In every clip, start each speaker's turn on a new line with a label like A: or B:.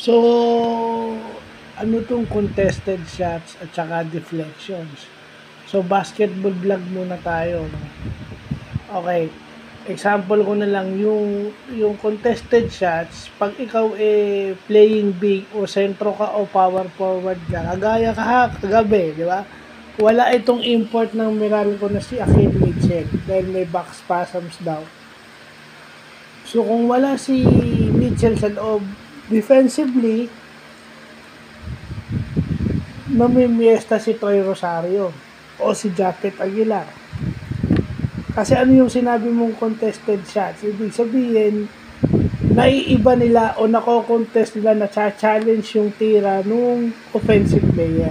A: So, ano tong contested shots at saka deflections? So, basketball vlog muna tayo. No? Okay. Example ko na lang yung contested shots, pag ikaw playing big o sentro ka o power forward ka, kagaya kagabi, di ba? Wala itong import ng Meralco na si Akin Mitchell dahil may back spasms daw. So kung wala si Mitchell sa loob, defensively, mamimiesta si Troy Rosario o si Japet Aguilar. Kasi ano yung sinabi mong contested shots? Ibig sabihin, naiiba nila o nako-contest nila na challenge yung tira nung offensive player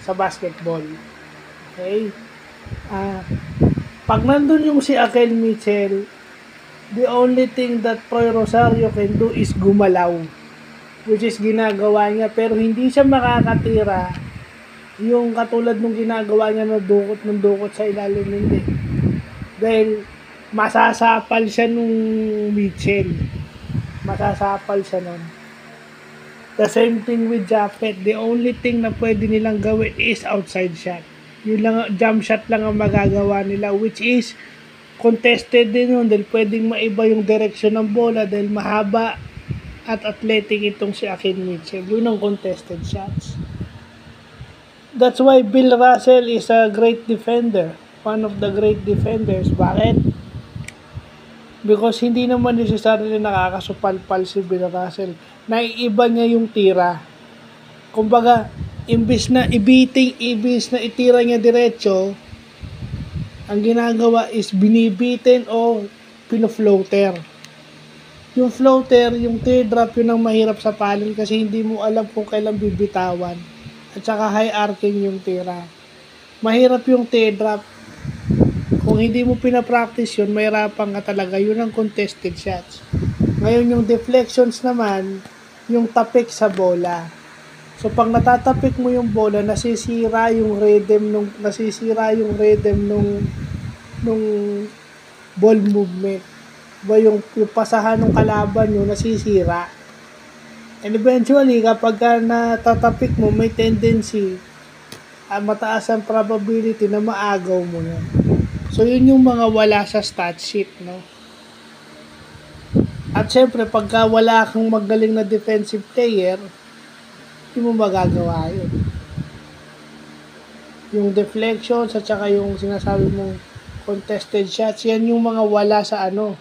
A: sa basketball. Okay? Pag nandun yung si Akel Mitchell, the only thing that Troy Rosario can do is gumalaw. Which is ginagawa niya, pero hindi siya makakatira yung katulad nung ginagawa niya na dukot sa ilalim, hindi. Dahil masasapal siya nung Mitchell. Masasapal siya nun. The same thing with Japet. The only thing na pwede nilang gawin is outside shot. Yun lang, jump shot lang ang magagawa nila, which is contested din yun dahil pwedeng maiba yung direction ng bola dahil mahaba at athletic itong si Akin Mitchell. Yun ang contested shots. That's why Bill Russell is a great defender. One of the great defenders. Bakit? Because hindi naman necessarily nakakasupalpal si Bill Russell. Naiiba niya yung tira. Kumbaga, imbis na itira niya diretso, ang ginagawa is binibitin o pino-floater. Yung floater, yung teardrop, yun ang mahirap sa palin kasi hindi mo alam kung kailan bibitawan. At saka high arcing yung tira. Mahirap yung teardrop. Kung hindi mo pinapractice yun, mahirapan ka talaga. Yun ang contested shots. Ngayon yung deflections naman, yung tapik sa bola. So pag natatapik mo yung bola, nasisira yung rhythm nung ball movement. Ba yung pasahan ng kalaban nyo nasisira. And eventually, kapag natatapik mo, may tendency, mataas ang probability na maagaw mo yun. So, yun yung mga wala sa stat sheet, no? At syempre, pagka wala kang magaling na defensive player, hindi mo magagawa yun. Yung deflections at saka yung sinasabi mong contested shots, yan yung mga wala sa ano.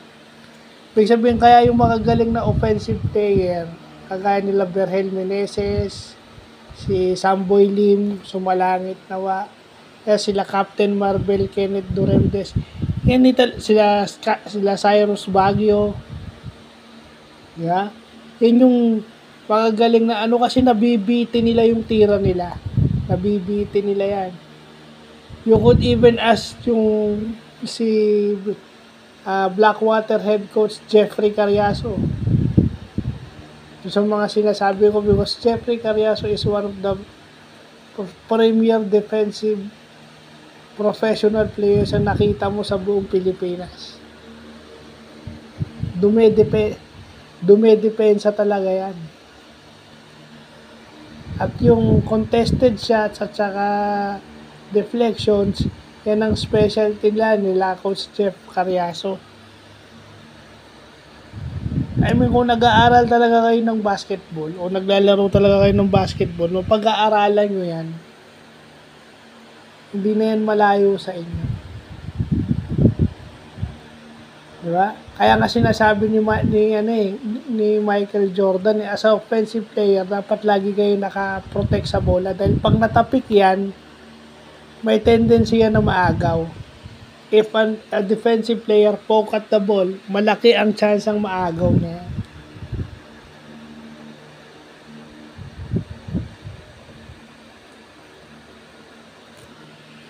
A: Ibig sabihin, kaya yung mga galing na offensive player, kagaya nila Berhel Meneses, si Samboy Lim, Sumalangit Nawa, kaya sila Captain Marvel, Kenneth Duremdes, yan sila Cyrus Baguio, yeah? Yan yung magagaling na ano kasi nabibiti nila yung tira nila. Nabibiti nila yan. You could even ask yung si Blackwater head coach Jeffrey Cariaso. Sa mga sinasabi ko because Jeffrey Cariaso is one of the premier defensive professional players na nakita mo sa buong Pilipinas. Dumedepensa talaga yan. At yung contested shots at saka deflections, yan ang specialty nila Coach Jeff Cariaso. I mean, kung nag-aaral talaga kayo ng basketball o naglalaro talaga kayo ng basketball, mapag-aaralan nyo yan. Hindi na yan malayo sa inyo. Diba? Kaya nga sinasabi ni Michael Jordan, as a offensive player, dapat lagi kayo naka-protect sa bola dahil pag natapik yan, may tendency yan na maagaw. If a defensive player poke at the ball, malaki ang chance ang maagaw niya.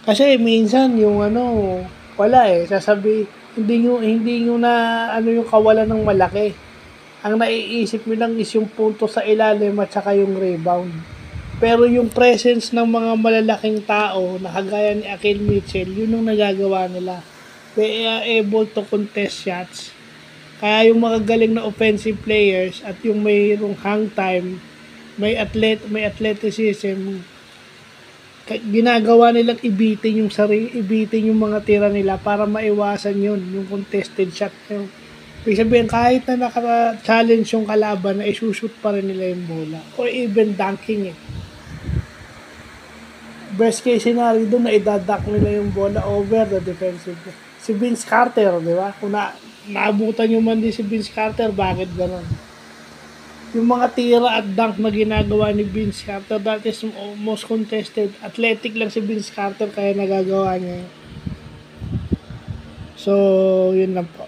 A: Kasi minsan yung wala sasabi hindi nyo na yung kawalan ng malaki. Ang naiisip nyo lang is yung punto sa ilalim at saka yung rebound. Pero yung presence ng mga malalaking tao na kagaya ni Akin Mitchell, yun ang nagagawa nila. They are able to contest shots Kaya yung mga galing na offensive players at yung mayroong hang time, may athleticism, ginagawa nilang ibitin yung mga tira nila para maiwasan yun, yung contested shot. Ibig sabihin, kahit na naka-challenge yung kalaban, na isushoot pa rin nila yung bola. Or even dunking eh. Best case scenario doon na idadak nila yung bola over the defensive. Si Vince Carter, di ba? Kung naabutan nyo man din si Vince Carter, bakit ganon? Yung mga tira at dunk na ginagawa ni Vince Carter, that is most contested. Athletic lang si Vince Carter, kaya nagagawa niya. So, yun lang po.